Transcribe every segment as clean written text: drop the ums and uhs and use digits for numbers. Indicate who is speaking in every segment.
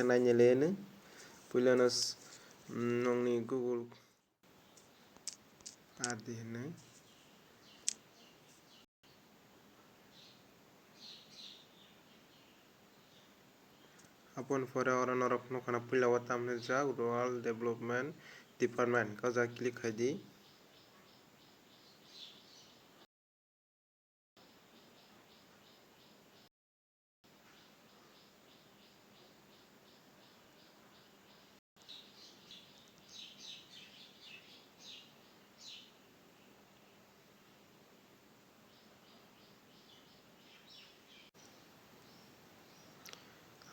Speaker 1: naine lene puilano nongni Google adi hinai apon pore ora norok nokana puila o tamne jak Rural Development Department kaja click khai di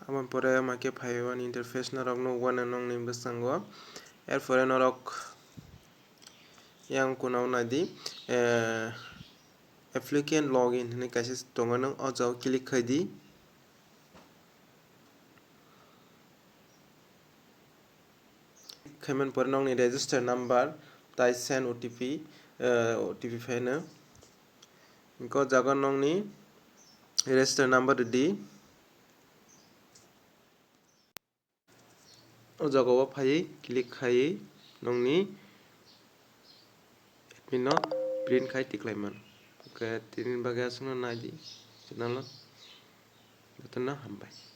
Speaker 1: amon pore make phaiwan interface norok nukwana nongni bwskango erpore norok yang kunaw nadi applicant login hinui kaisa tongo nog o jaga click khai di khaimani pore nongni register number tai send OTP phaino hingke o jaga nongni register number di o jaga o phaiui click khaiui nongni admin no print khai tiklaimano tini bagui asuk no nai di chwla no jotono hambai।